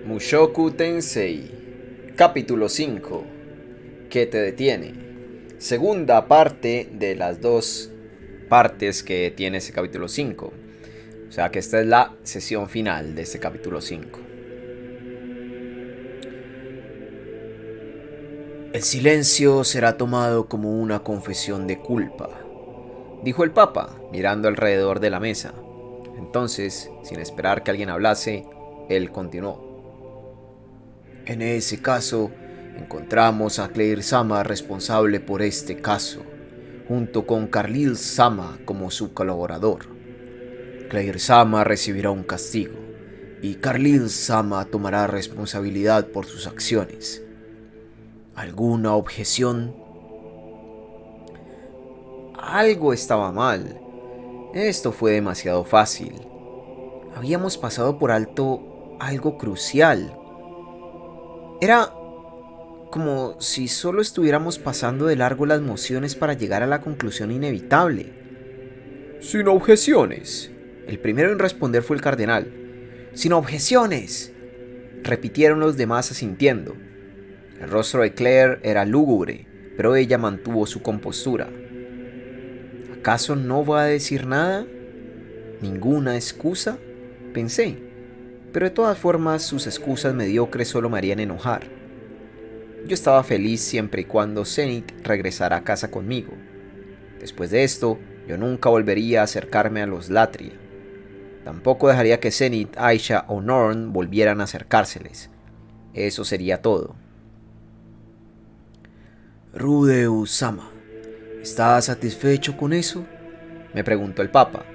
Mushoku Tensei, capítulo 5. ¿Qué te detiene? Segunda parte de las dos partes que tiene ese capítulo 5. O sea que esta es la sesión final de este capítulo 5. El silencio será tomado como una confesión de culpa, dijo el Papa, mirando alrededor de la mesa. Entonces, sin esperar que alguien hablase, él continuó. En ese caso, encontramos a Claire-sama responsable por este caso, junto con Carlyle-sama como su colaborador. Claire-sama recibirá un castigo, y Carlyle-sama tomará responsabilidad por sus acciones. ¿Alguna objeción? Algo estaba mal. Esto fue demasiado fácil. Habíamos pasado por alto algo crucial. Era como si solo estuviéramos pasando de largo las mociones para llegar a la conclusión inevitable. Sin objeciones. El primero en responder fue el cardenal. Sin objeciones, repitieron los demás asintiendo. El rostro de Claire era lúgubre, pero ella mantuvo su compostura. ¿Acaso no va a decir nada? ¿Ninguna excusa? Pensé, pero de todas formas sus excusas mediocres solo me harían enojar. Yo estaba feliz siempre y cuando Zenith regresara a casa conmigo. Después de esto, yo nunca volvería a acercarme a los Latria. Tampoco dejaría que Zenith, Aisha o Norn volvieran a acercárseles. Eso sería todo. Rudeus-sama, ¿estás satisfecho con eso?, me preguntó el Papa.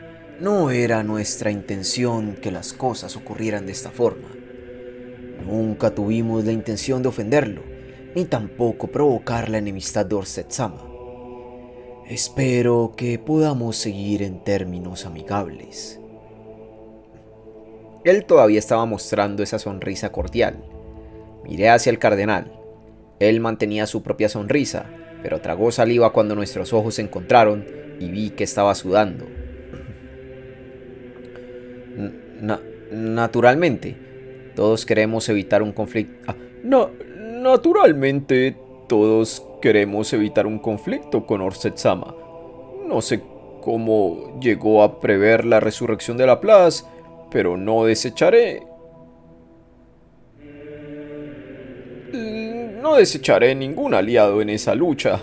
No era nuestra intención que las cosas ocurrieran de esta forma. Nunca tuvimos la intención de ofenderlo, ni tampoco provocar la enemistad de Orset-sama. Espero que podamos seguir en términos amigables. Él todavía estaba mostrando esa sonrisa cordial. Miré hacia el cardenal. Él mantenía su propia sonrisa, pero tragó saliva cuando nuestros ojos se encontraron y vi que estaba sudando. Naturalmente, todos queremos evitar un conflicto. Naturalmente, todos queremos evitar un conflicto con Orset-sama. No sé cómo llegó a prever la resurrección de Laplace, pero no desecharé. No desecharé ningún aliado en esa lucha.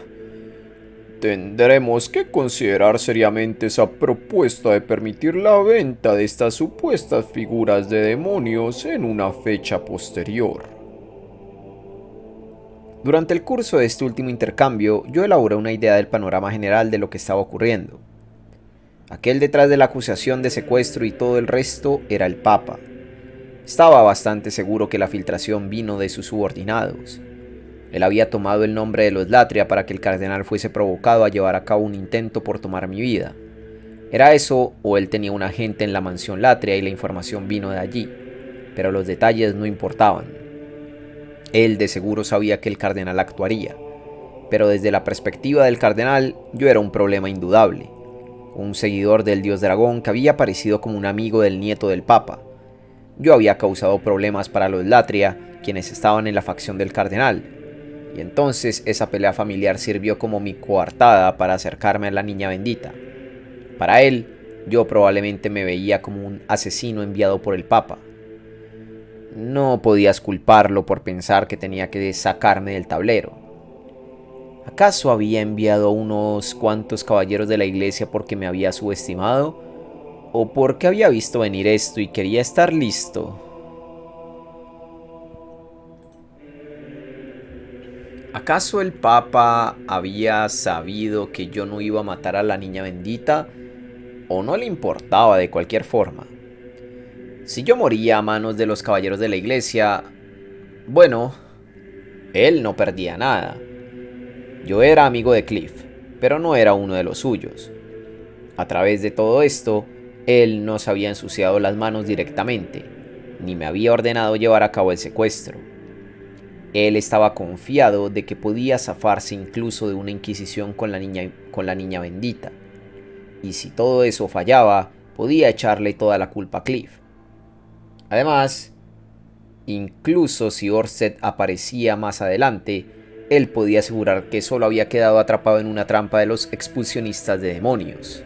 Tendremos que considerar seriamente esa propuesta de permitir la venta de estas supuestas figuras de demonios en una fecha posterior. Durante el curso de este último intercambio, yo elaboré una idea del panorama general de lo que estaba ocurriendo. Aquel detrás de la acusación de secuestro y todo el resto era el Papa. Estaba bastante seguro que la filtración vino de sus subordinados. Él había tomado el nombre de los Latria para que el cardenal fuese provocado a llevar a cabo un intento por tomar mi vida. ¿Era eso o él tenía un agente en la mansión Latria y la información vino de allí? Pero los detalles no importaban. Él de seguro sabía que el cardenal actuaría. Pero desde la perspectiva del cardenal, yo era un problema indudable. Un seguidor del dios dragón que había aparecido como un amigo del nieto del Papa. Yo había causado problemas para los Latria, quienes estaban en la facción del cardenal. Y entonces esa pelea familiar sirvió como mi coartada para acercarme a la niña bendita. Para él, yo probablemente me veía como un asesino enviado por el Papa. No podías culparlo por pensar que tenía que sacarme del tablero. ¿Acaso había enviado a unos cuantos caballeros de la iglesia porque me había subestimado? ¿O porque había visto venir esto y quería estar listo? ¿Acaso el Papa había sabido que yo no iba a matar a la niña bendita? ¿O no le importaba de cualquier forma? Si yo moría a manos de los caballeros de la iglesia, bueno, él no perdía nada. Yo era amigo de Cliff, pero no era uno de los suyos. A través de todo esto, él no se había ensuciado las manos directamente, ni me había ordenado llevar a cabo el secuestro. Él estaba confiado de que podía zafarse incluso de una inquisición con la niña bendita. Y si todo eso fallaba, podía echarle toda la culpa a Cliff. Además, Incluso si Orsted aparecía más adelante, él podía asegurar que solo había quedado atrapado en una trampa de los expulsionistas de demonios.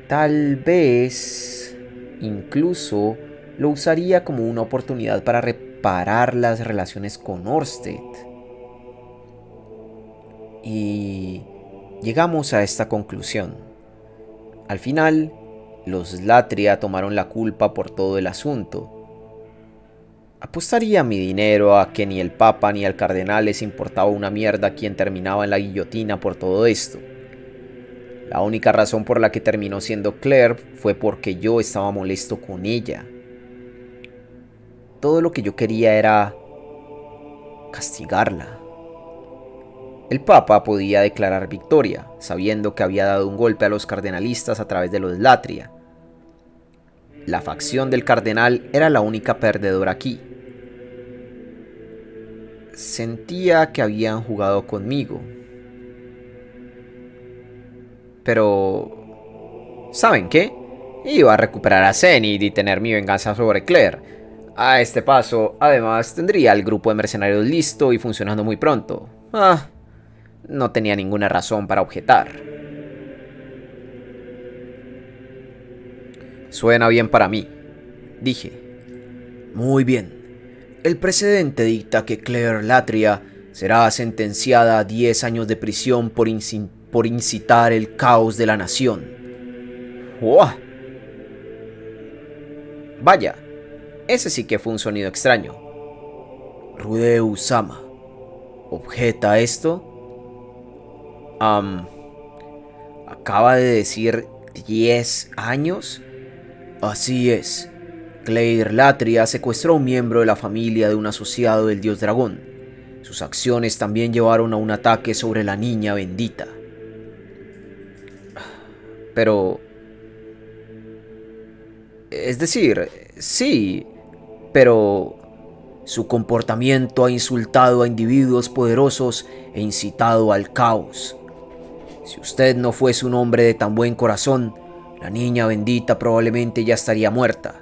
Tal vez incluso lo usaría como una oportunidad para reparar las relaciones con Orsted. Y llegamos a esta conclusión. Al final, los Latria tomaron la culpa por todo el asunto. Apostaría mi dinero a que ni el Papa ni al Cardenal les importaba una mierda quien terminaba en la guillotina por todo esto. La única razón por la que terminó siendo Claire fue porque yo estaba molesto con ella. Todo lo que yo quería era castigarla. El Papa podía declarar victoria, sabiendo que había dado un golpe a los cardenalistas a través de los Latria. La facción del cardenal era la única perdedora aquí. Sentía que habían jugado conmigo. Pero... ¿saben qué? Iba a recuperar a Zenith y tener mi venganza sobre Claire. A este paso, además, tendría el grupo de mercenarios listo y funcionando muy pronto. No tenía ninguna razón para objetar. Suena bien para mí, dije. Muy bien. El precedente dicta que Claire Latria será sentenciada a 10 años de prisión por incitar el caos de la nación. ¡Uah! Vaya, ese sí que fue un sonido extraño. Rudeu-sama, ¿objeta esto? ¿Acaba de decir 10 años? Así es. Claire Latria secuestró a un miembro de la familia de un asociado del dios dragón. Sus acciones también llevaron a un ataque sobre la niña bendita. Pero... es decir, sí, pero... su comportamiento ha insultado a individuos poderosos e incitado al caos. Si usted no fuese un hombre de tan buen corazón, la niña bendita probablemente ya estaría muerta.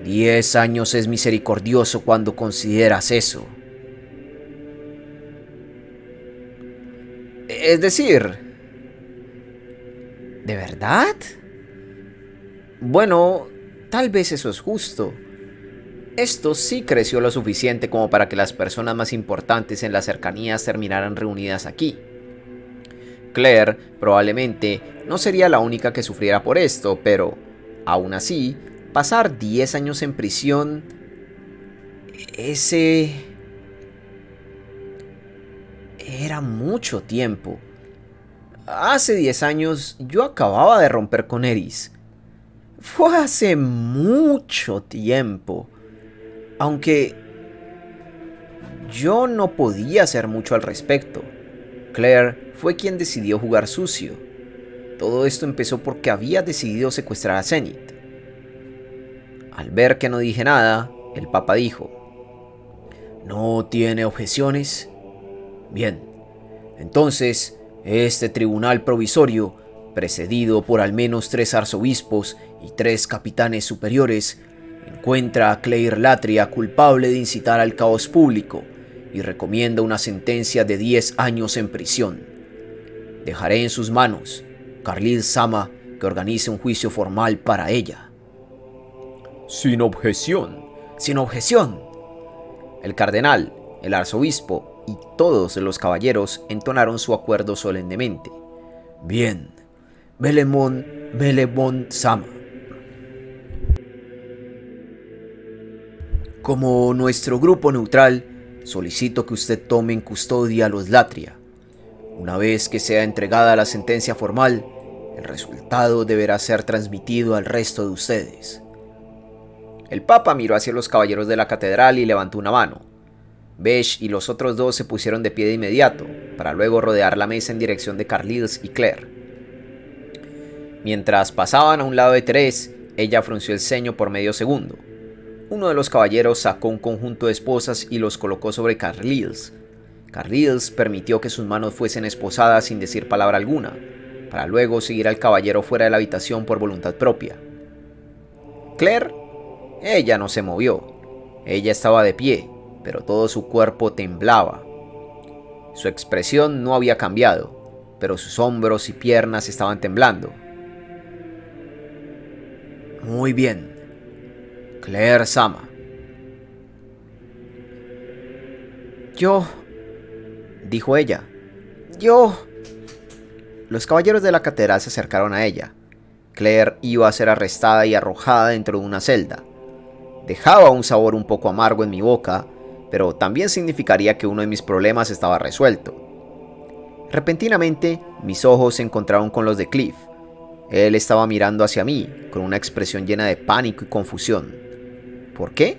10 años es misericordioso cuando consideras eso. Es decir... ¿de verdad? Bueno, tal vez eso es justo. Esto sí creció lo suficiente como para que las personas más importantes en las cercanías terminaran reunidas aquí. Claire probablemente no sería la única que sufriera por esto, pero aún así, pasar 10 años en prisión... ese... era mucho tiempo. Hace 10 años yo acababa de romper con Eris. Fue hace mucho tiempo. Aunque yo no podía hacer mucho al respecto. Claire fue quien decidió jugar sucio. Todo esto empezó porque había decidido secuestrar a Zenith. Al ver que no dije nada, el Papa dijo: ¿no tiene objeciones? Bien, entonces este tribunal provisorio, precedido por al menos 3 arzobispos y 3 capitanes superiores, encuentra a Claire Latria culpable de incitar al caos público y recomienda una sentencia de 10 años en prisión. Dejaré en sus manos, Carlyle-sama, que organice un juicio formal para ella. Sin objeción. Sin objeción. El cardenal, el arzobispo y todos los caballeros entonaron su acuerdo solemnemente. Bien. Belemon-sama. Como nuestro grupo neutral, solicito que usted tome en custodia a los Latria. Una vez que sea entregada la sentencia formal, el resultado deberá ser transmitido al resto de ustedes. El Papa miró hacia los caballeros de la catedral y levantó una mano. Besh y los otros 2 se pusieron de pie de inmediato, para luego rodear la mesa en dirección de Carlyle y Claire. Mientras pasaban a un lado de Therese, ella frunció el ceño por medio segundo. Uno de los caballeros sacó un conjunto de esposas y los colocó sobre Carlyle. Carlyle permitió que sus manos fuesen esposadas sin decir palabra alguna, para luego seguir al caballero fuera de la habitación por voluntad propia. Claire Ella no se movió. Ella estaba de pie, pero todo su cuerpo temblaba. Su expresión no había cambiado, pero sus hombros y piernas estaban temblando. Muy bien, Claire Sama. Yo, dijo ella. Yo. Los caballeros de la catedral se acercaron a ella. Claire iba a ser arrestada y arrojada dentro de una celda. Dejaba un sabor un poco amargo en mi boca, pero también significaría que uno de mis problemas estaba resuelto. Repentinamente, mis ojos se encontraron con los de Cliff. Él estaba mirando hacia mí, con una expresión llena de pánico y confusión. ¿Por qué?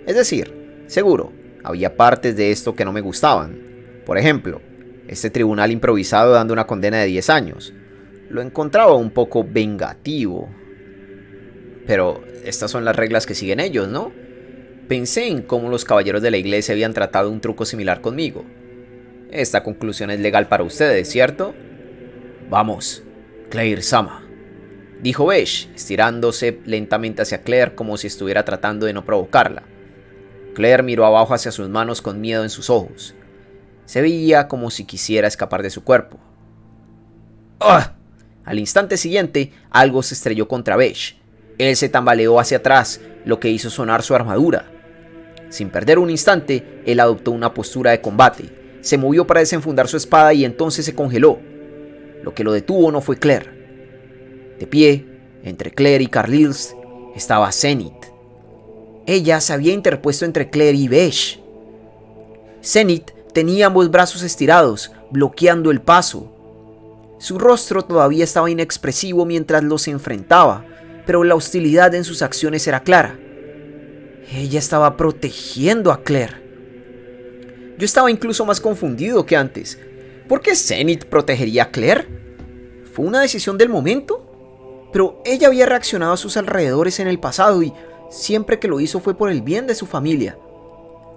Es decir, seguro, había partes de esto que no me gustaban. Por ejemplo, este tribunal improvisado dando una condena de 10 años. Lo encontraba un poco vengativo. Pero estas son las reglas que siguen ellos, ¿no? Pensé en cómo los caballeros de la iglesia habían tratado un truco similar conmigo. Esta conclusión es legal para ustedes, ¿cierto? Vamos, Claire Sama, dijo Besh, estirándose lentamente hacia Claire como si estuviera tratando de no provocarla. Claire miró abajo hacia sus manos con miedo en sus ojos. Se veía como si quisiera escapar de su cuerpo. ¡Ah! Al instante siguiente, algo se estrelló contra Besh. Él se tambaleó hacia atrás, lo que hizo sonar su armadura. Sin perder un instante, él adoptó una postura de combate. Se movió para desenfundar su espada y entonces se congeló. Lo que lo detuvo no fue Claire. De pie, entre Claire y Carlisle, estaba Zenith. Ella se había interpuesto entre Claire y Besh. Zenith tenía ambos brazos estirados, bloqueando el paso. Su rostro todavía estaba inexpresivo mientras los enfrentaba, pero la hostilidad en sus acciones era clara. Ella estaba protegiendo a Claire. Yo estaba incluso más confundido que antes. ¿Por qué Zenith protegería a Claire? ¿Fue una decisión del momento? Pero ella había reaccionado a sus alrededores en el pasado y siempre que lo hizo fue por el bien de su familia.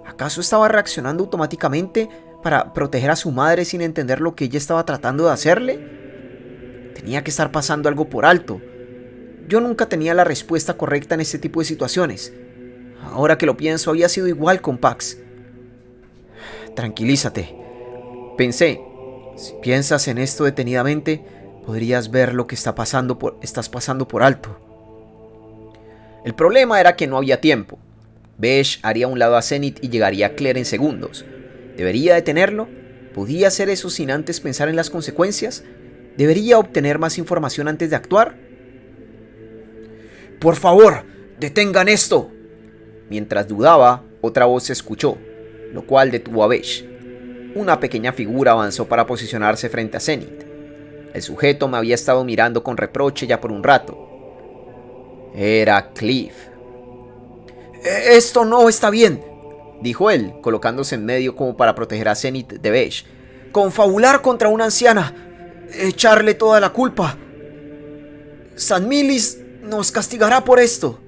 ¿Acaso estaba reaccionando automáticamente para proteger a su madre sin entender lo que ella estaba tratando de hacerle? Tenía que estar pasando algo por alto. Yo nunca tenía la respuesta correcta en este tipo de situaciones. Ahora que lo pienso, había sido igual con Pax. Tranquilízate, pensé. Si piensas en esto detenidamente, podrías ver lo que estás pasando por alto. El problema era que no había tiempo. Besh haría a un lado a Zenith y llegaría a Claire en segundos. ¿Debería detenerlo? ¿Podía hacer eso sin antes pensar en las consecuencias? ¿Debería obtener más información antes de actuar? ¡Por favor, detengan esto! Mientras dudaba, otra voz se escuchó, lo cual detuvo a Besh. Una pequeña figura avanzó para posicionarse frente a Zenith. El sujeto me había estado mirando con reproche ya por un rato. Era Cliff. «Esto no está bien», dijo él, colocándose en medio como para proteger a Zenith de Besh. «Confabular contra una anciana, echarle toda la culpa. San Milis nos castigará por esto».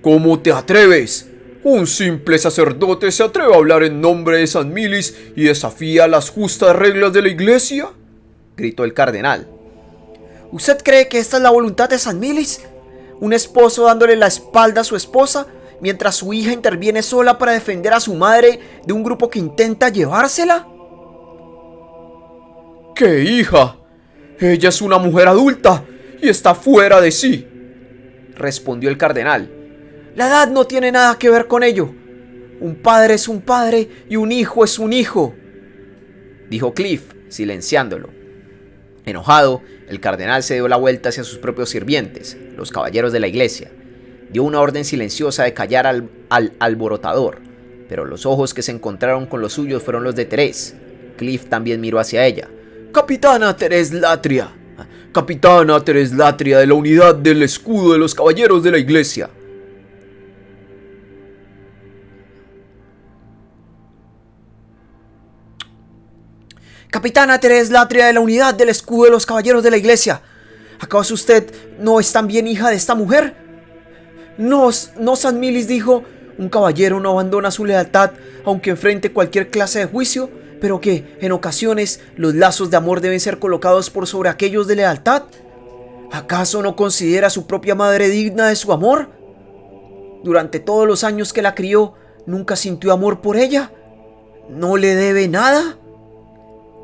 ¿Cómo te atreves? Un simple sacerdote se atreve a hablar en nombre de San Milis y desafía las justas reglas de la iglesia, gritó el cardenal. ¿Usted cree que esta es la voluntad de San Milis? ¿Un esposo dándole la espalda a su esposa mientras su hija interviene sola para defender a su madre de un grupo que intenta llevársela? ¿Qué hija? Ella es una mujer adulta y está fuera de sí, respondió el cardenal. La edad no tiene nada que ver con ello. Un padre es un padre y un hijo es un hijo, dijo Cliff, silenciándolo. Enojado, el cardenal se dio la vuelta hacia sus propios sirvientes, los caballeros de la iglesia. Dio una orden silenciosa de callar al alborotador, pero los ojos que se encontraron con los suyos fueron los de Thérèse. Cliff también miró hacia ella. «Capitana Thérèse Latria, Capitana Thérèse Latria de la unidad del escudo de los caballeros de la iglesia». Capitana Thérèse Latria de la unidad del escudo de los caballeros de la iglesia. ¿Acaso usted no es también hija de esta mujer? No, San Milis dijo, un caballero no abandona su lealtad aunque enfrente cualquier clase de juicio, pero que, en ocasiones, los lazos de amor deben ser colocados por sobre aquellos de lealtad. ¿Acaso no considera a su propia madre digna de su amor? Durante todos los años que la crió, ¿nunca sintió amor por ella? ¿No le debe nada?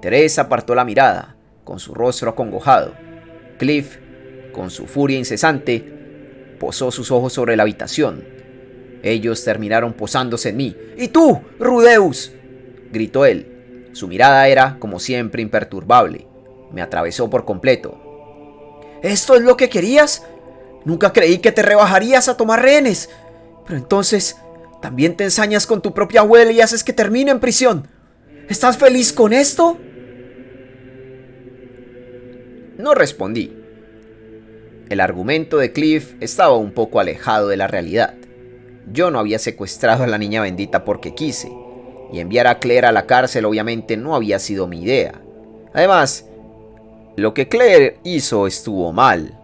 Teresa apartó la mirada, con su rostro acongojado. Cliff, con su furia incesante, posó sus ojos sobre la habitación. Ellos terminaron posándose en mí. ¿Y tú, Rudeus?, gritó él. Su mirada era, como siempre, imperturbable. Me atravesó por completo. ¿Esto es lo que querías? Nunca creí que te rebajarías a tomar rehenes. Pero entonces, ¿también te ensañas con tu propia abuela y haces que termine en prisión? ¿Estás feliz con esto? No respondí. El argumento de Cliff estaba un poco alejado de la realidad. Yo no había secuestrado a la niña bendita porque quise, y enviar a Claire a la cárcel obviamente no había sido mi idea. Además, lo que Claire hizo estuvo mal.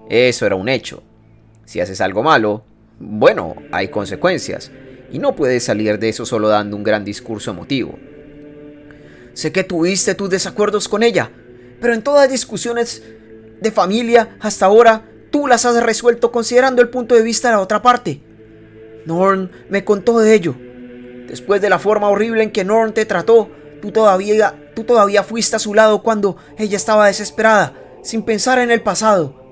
Eso era un hecho. Si haces algo malo, bueno, hay consecuencias, y no puedes salir de eso solo dando un gran discurso emotivo. Sé que tuviste tus desacuerdos con ella, pero en todas las discusiones de familia hasta ahora, tú las has resuelto considerando el punto de vista de la otra parte. Norn me contó de ello. Después de la forma horrible en que Norn te trató, tú todavía fuiste a su lado cuando ella estaba desesperada, sin pensar en el pasado.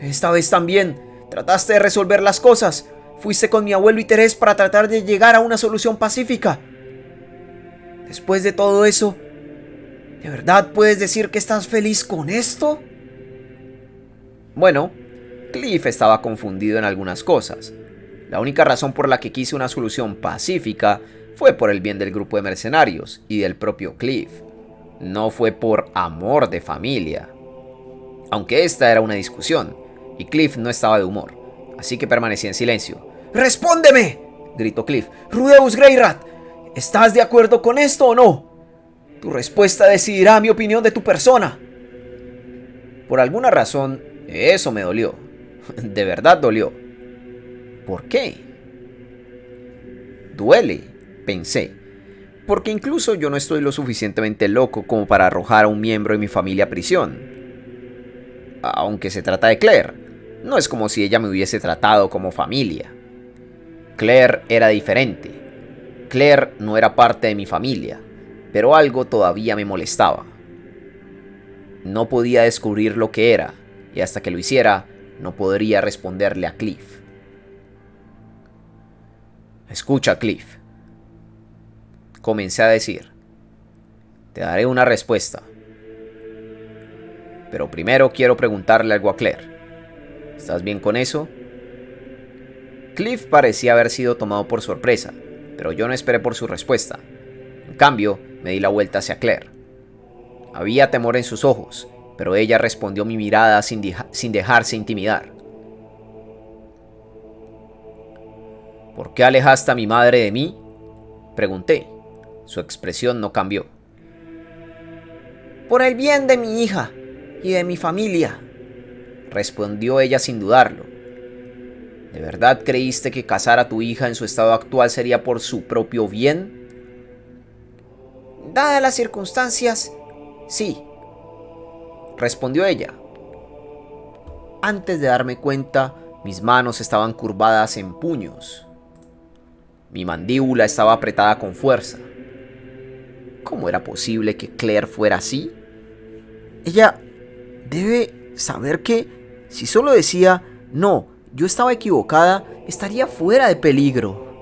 Esta vez también trataste de resolver las cosas. Fuiste con mi abuelo y Teresa para tratar de llegar a una solución pacífica. Después de todo eso, ¿de verdad puedes decir que estás feliz con esto? Bueno, Cliff estaba confundido en algunas cosas. La única razón por la que quise una solución pacífica fue por el bien del grupo de mercenarios y del propio Cliff. No fue por amor de familia. Aunque esta era una discusión, y Cliff no estaba de humor, así que permanecí en silencio. ¡Respóndeme!, gritó Cliff. Rudeus Greyrat, ¿estás de acuerdo con esto o no? Tu respuesta decidirá mi opinión de tu persona. Por alguna razón, eso me dolió. De verdad dolió. ¿Por qué? Duele, pensé. Porque incluso yo no estoy lo suficientemente loco como para arrojar a un miembro de mi familia a prisión. Aunque se trata de Claire, no es como si ella me hubiese tratado como familia. Claire era diferente. Claire no era parte de mi familia, pero algo todavía me molestaba. No podía descubrir lo que era, y hasta que lo hiciera, no podría responderle a Cliff. Escucha, Cliff. Comencé a decir. Te daré una respuesta. Pero primero quiero preguntarle algo a Claire. ¿Estás bien con eso? Cliff parecía haber sido tomado por sorpresa, pero yo no esperé por su respuesta. En cambio, me di la vuelta hacia Claire. Había temor en sus ojos, pero ella respondió mi mirada sin dejarse intimidar. ¿Por qué alejaste a mi madre de mí?, pregunté. Su expresión no cambió. Por el bien de mi hija y de mi familia, respondió ella sin dudarlo. ¿De verdad creíste que casar a tu hija en su estado actual sería por su propio bien? Dadas las circunstancias, sí, respondió ella. Antes de darme cuenta, mis manos estaban curvadas en puños. Mi mandíbula estaba apretada con fuerza. ¿Cómo era posible que Claire fuera así? Ella debe saber que, si solo decía, no, yo estaba equivocada, estaría fuera de peligro.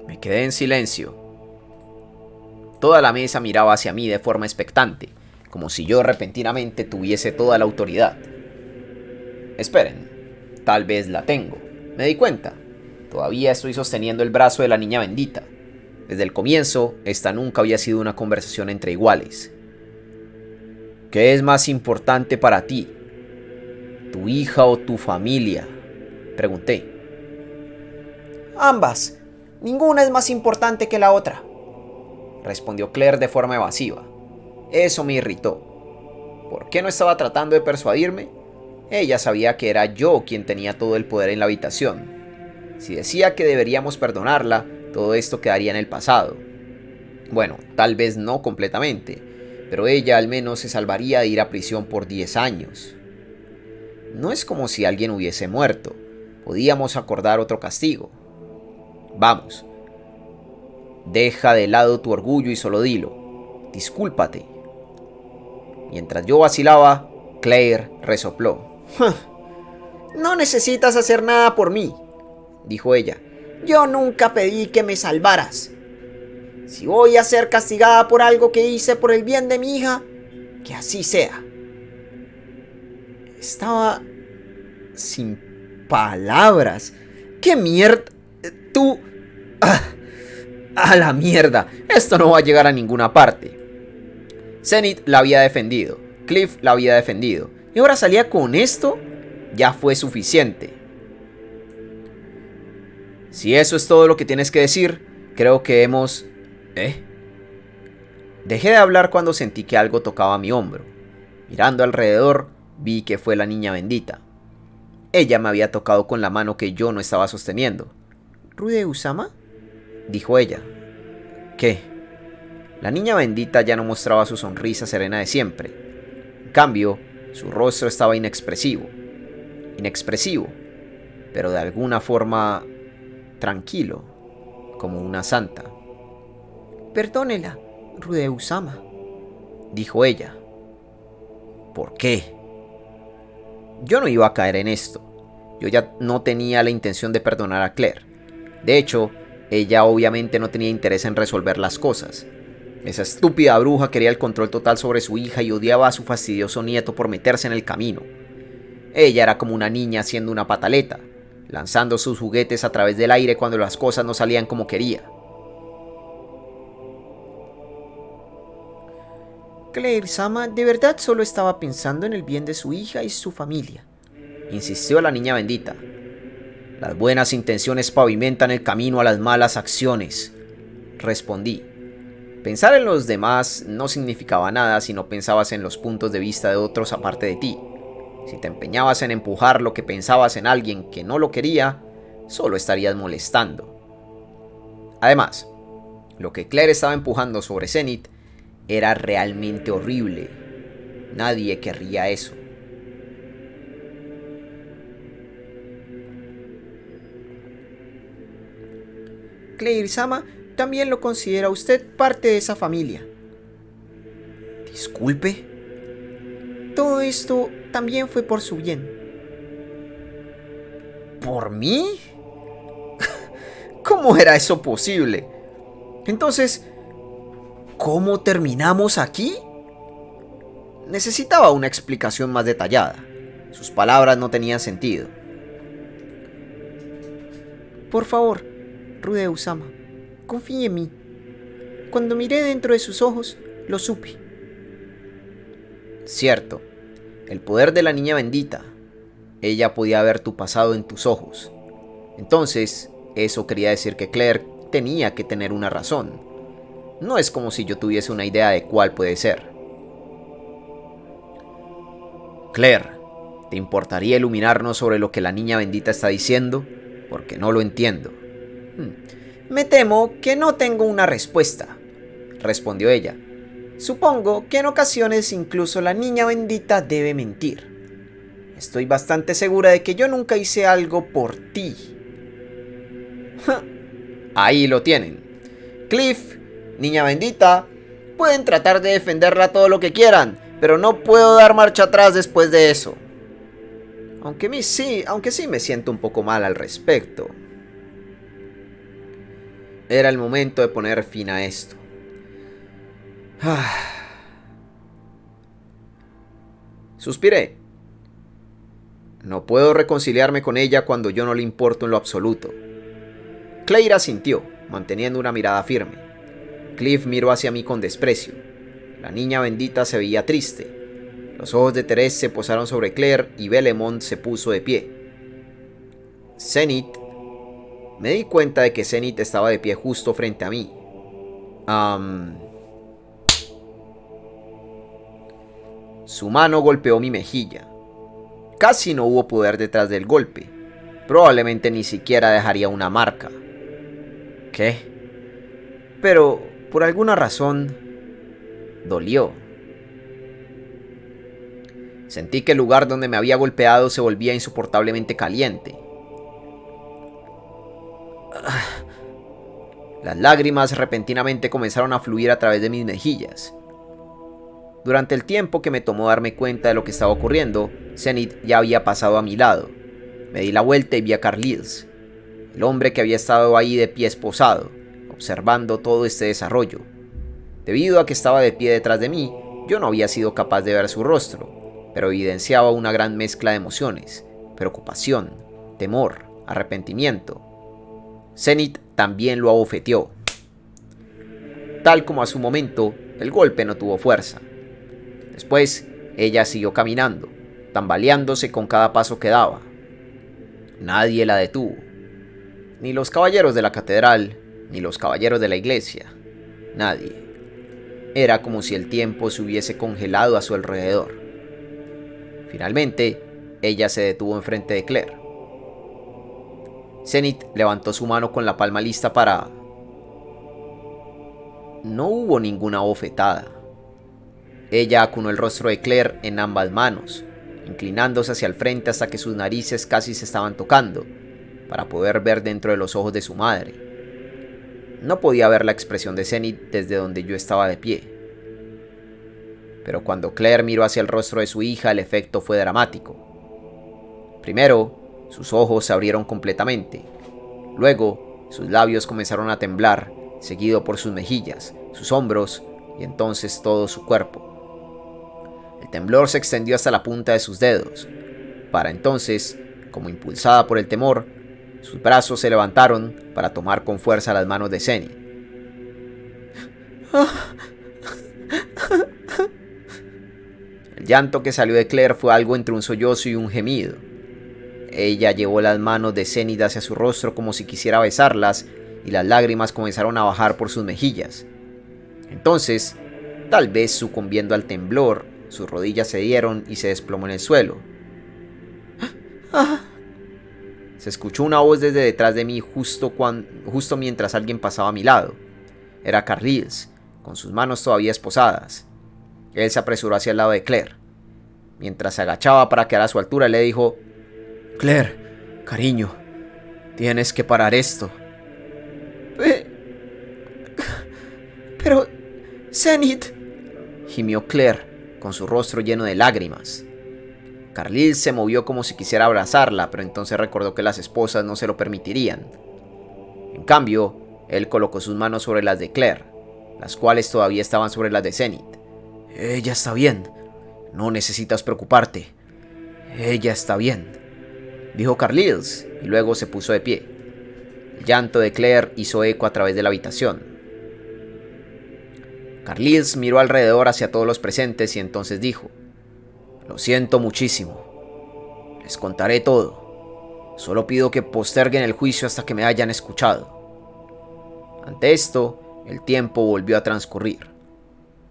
Me quedé en silencio. Toda la mesa miraba hacia mí de forma expectante, como si yo repentinamente tuviese toda la autoridad. Esperen, tal vez la tengo. Me di cuenta. Todavía estoy sosteniendo el brazo de la niña bendita. Desde el comienzo, esta nunca había sido una conversación entre iguales. ¿Qué es más importante para ti? ¿Tu hija o tu familia?, pregunté. Ambas. Ninguna es más importante que la otra, respondió Claire de forma evasiva. Eso me irritó. ¿Por qué no estaba tratando de persuadirme? Ella sabía que era yo quien tenía todo el poder en la habitación. Si decía que deberíamos perdonarla, todo esto quedaría en el pasado. Bueno, tal vez no completamente, pero ella al menos se salvaría de ir a prisión por 10 años. No es como si alguien hubiese muerto. Podíamos acordar otro castigo. Vamos. Deja de lado tu orgullo y solo dilo. Discúlpate. Mientras yo vacilaba, Claire resopló. No necesitas hacer nada por mí, dijo ella. Yo nunca pedí que me salvaras. Si voy a ser castigada por algo que hice por el bien de mi hija, que así sea. Estaba sin palabras. ¡Qué mierda! Tú... ¡A la mierda! Esto no va a llegar a ninguna parte. Zenith la había defendido. Cliff la había defendido. Y ahora salía con esto. Ya fue suficiente. Si eso es todo lo que tienes que decir, creo que hemos... Dejé de hablar cuando sentí que algo tocaba mi hombro. Mirando alrededor, vi que fue la niña bendita. Ella me había tocado con la mano que yo no estaba sosteniendo. ¿Rude Usama? Dijo ella. ¿Qué? La niña bendita ya no mostraba su sonrisa serena de siempre. En cambio, su rostro estaba inexpresivo. Inexpresivo, pero de alguna forma tranquilo, como una santa. Perdónela, Rude Usama, dijo ella. ¿Por qué? Yo no iba a caer en esto. Yo ya no tenía la intención de perdonar a Claire. De hecho, ella obviamente no tenía interés en resolver las cosas. Esa estúpida bruja quería el control total sobre su hija y odiaba a su fastidioso nieto por meterse en el camino. Ella era como una niña haciendo una pataleta, lanzando sus juguetes a través del aire cuando las cosas no salían como quería. Claire-sama de verdad solo estaba pensando en el bien de su hija y su familia, insistió la niña bendita. Las buenas intenciones pavimentan el camino a las malas acciones, respondí. Pensar en los demás no significaba nada si no pensabas en los puntos de vista de otros aparte de ti. Si te empeñabas en empujar lo que pensabas en alguien que no lo quería, solo estarías molestando. Además, lo que Claire estaba empujando sobre Zenith era realmente horrible. Nadie querría eso. Claire-sama también lo considera usted parte de esa familia. Disculpe. Todo esto también fue por su bien. ¿Por mí? ¿Cómo era eso posible? Entonces, ¿cómo terminamos aquí? Necesitaba una explicación más detallada. Sus palabras no tenían sentido. Por favor, Rude Usama, confíe en mí. Cuando miré dentro de sus ojos, lo supe. Cierto, el poder de la niña bendita. Ella podía ver tu pasado en tus ojos. Entonces, eso quería decir que Claire tenía que tener una razón. No es como si yo tuviese una idea de cuál puede ser. Claire, ¿te importaría iluminarnos sobre lo que la niña bendita está diciendo? Porque no lo entiendo. Me temo que no tengo una respuesta, respondió ella. Supongo que en ocasiones incluso la niña bendita debe mentir. Estoy bastante segura de que yo nunca hice algo por ti. Ahí lo tienen. Cliff, niña bendita, pueden tratar de defenderla todo lo que quieran, pero no puedo dar marcha atrás después de eso. Aunque sí me siento un poco mal al respecto. Era el momento de poner fin a esto. Suspiré. No puedo reconciliarme con ella cuando yo no le importo en lo absoluto. Claire asintió, manteniendo una mirada firme. Cliff miró hacia mí con desprecio. La niña bendita se veía triste. Los ojos de Therese se posaron sobre Claire y Belemont se puso de pie. Zenith. Me di cuenta de que Zenith estaba de pie justo frente a mí. Su mano golpeó mi mejilla. Casi no hubo poder detrás del golpe. Probablemente ni siquiera dejaría una marca. ¿Qué? Pero, por alguna razón, dolió. Sentí que el lugar donde me había golpeado se volvía insoportablemente caliente. Las lágrimas repentinamente comenzaron a fluir a través de mis mejillas. Durante el tiempo que me tomó darme cuenta de lo que estaba ocurriendo, Zenith ya había pasado a mi lado. Me di la vuelta y vi a Carlisle, el hombre que había estado ahí de pie esposado, observando todo este desarrollo. Debido a que estaba de pie detrás de mí, yo no había sido capaz de ver su rostro, pero evidenciaba una gran mezcla de emociones: preocupación, temor, arrepentimiento. Zenith también lo abofeteó. Tal como a su momento, el golpe no tuvo fuerza. Después, ella siguió caminando, tambaleándose con cada paso que daba. Nadie la detuvo. Ni los caballeros de la catedral, ni los caballeros de la iglesia. Nadie. Era como si el tiempo se hubiese congelado a su alrededor. Finalmente, ella se detuvo enfrente de Claire. Zenith levantó su mano con la palma lista para... No hubo ninguna bofetada. Ella acunó el rostro de Claire en ambas manos, inclinándose hacia el frente hasta que sus narices casi se estaban tocando, para poder ver dentro de los ojos de su madre. No podía ver la expresión de Zenith desde donde yo estaba de pie. Pero cuando Claire miró hacia el rostro de su hija, el efecto fue dramático. Primero, sus ojos se abrieron completamente. Luego, sus labios comenzaron a temblar, seguido por sus mejillas, sus hombros y entonces todo su cuerpo. El temblor se extendió hasta la punta de sus dedos. Para entonces, como impulsada por el temor, sus brazos se levantaron para tomar con fuerza las manos de Zenith. El llanto que salió de Claire fue algo entre un sollozo y un gemido. Ella llevó las manos de Zenith hacia su rostro como si quisiera besarlas, y las lágrimas comenzaron a bajar por sus mejillas. Entonces, tal vez sucumbiendo al temblor, sus rodillas cedieron y se desplomó en el suelo. Se escuchó una voz desde detrás de mí justo mientras alguien pasaba a mi lado. Era Carlisle, con sus manos todavía esposadas. Él se apresuró hacia el lado de Claire. Mientras se agachaba para quedar a su altura, le dijo: Claire, cariño, tienes que parar esto. Pero, Zenith, gimió Claire, con su rostro lleno de lágrimas. Carlisle se movió como si quisiera abrazarla, pero entonces recordó que las esposas no se lo permitirían. En cambio, él colocó sus manos sobre las de Claire, las cuales todavía estaban sobre las de Zenith. Ella está bien, no necesitas preocuparte. Ella está bien, dijo Carlisle, y luego se puso de pie. El llanto de Claire hizo eco a través de la habitación. Carlisle miró alrededor hacia todos los presentes y entonces dijo: Lo siento muchísimo. Les contaré todo. Solo pido que posterguen el juicio hasta que me hayan escuchado. Ante esto, el tiempo volvió a transcurrir.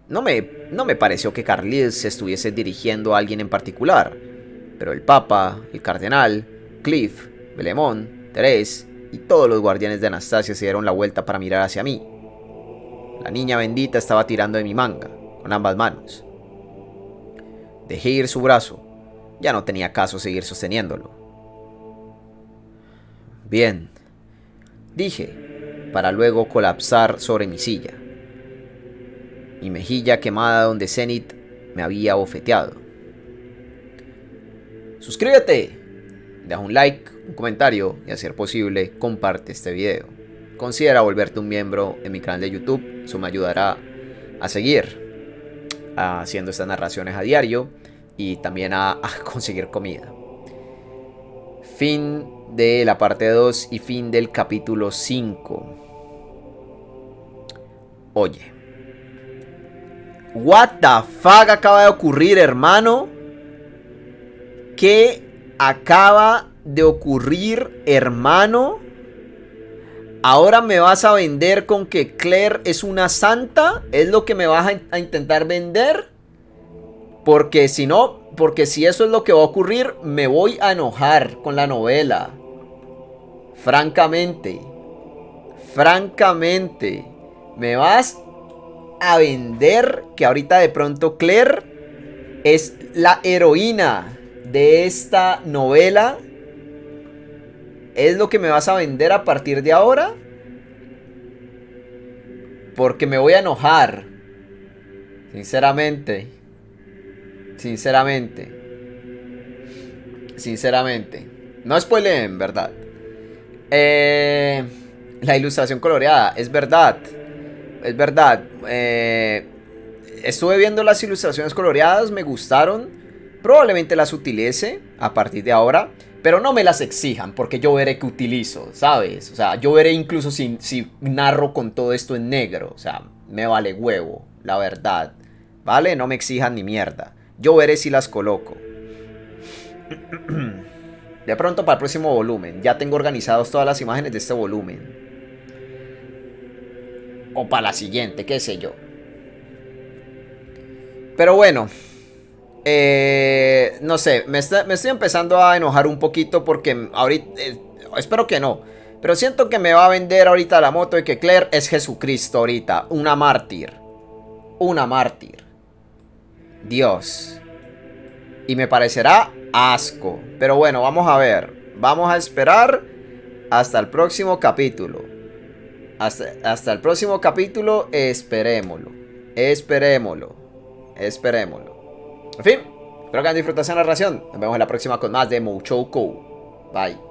No me pareció que Carlisle se estuviese dirigiendo a alguien en particular, pero el Papa, el Cardenal, Cliff, Belemont, Thérèse y todos los guardianes de Anastasia se dieron la vuelta para mirar hacia mí. La niña bendita estaba tirando de mi manga, con ambas manos. Dejé ir su brazo. Ya no tenía caso seguir sosteniéndolo. Bien, dije, para luego colapsar sobre mi silla. Mi mejilla quemada donde Zenith me había bofeteado. Suscríbete, deja un like, un comentario y, a ser posible, comparte este video. Considera volverte un miembro en mi canal de YouTube, eso me ayudará a seguir haciendo estas narraciones a diario y también a conseguir comida. Fin de la parte 2 y fin del capítulo 5. Oye, what the fuck acaba de ocurrir, hermano? ¿Qué acaba de ocurrir, hermano? ¿Ahora me vas a vender con que Claire es una santa? ¿Es lo que me vas a intentar vender? Porque si no, porque si eso es lo que va a ocurrir, me voy a enojar con la novela. Francamente, me vas a vender que ahorita de pronto Claire es la heroína de esta novela. ¿Es lo que me vas a vender a partir de ahora? Porque me voy a enojar. Sinceramente. No spoileen, ¿verdad? La ilustración coloreada, es verdad. Estuve viendo las ilustraciones coloreadas, me gustaron. Probablemente las utilice a partir de ahora, pero no me las exijan porque yo veré qué utilizo, ¿sabes? O sea, yo veré incluso si narro con todo esto en negro. O sea, me vale huevo, la verdad. ¿Vale? No me exijan ni mierda. Yo veré si las coloco. De pronto para el próximo volumen. Ya tengo organizadas todas las imágenes de este volumen. O para la siguiente, qué sé yo. Pero bueno. No sé, me estoy empezando a enojar un poquito porque ahorita... espero que no. Pero siento que me va a vender ahorita la moto de que Claire es Jesucristo ahorita. Una mártir. Dios. Y me parecerá asco. Pero bueno, vamos a ver. Vamos a esperar hasta el próximo capítulo. Hasta el próximo capítulo, esperémoslo. En fin, espero que hayan disfrutado esta narración. Nos vemos en la próxima con más de Mouchoukou. Bye.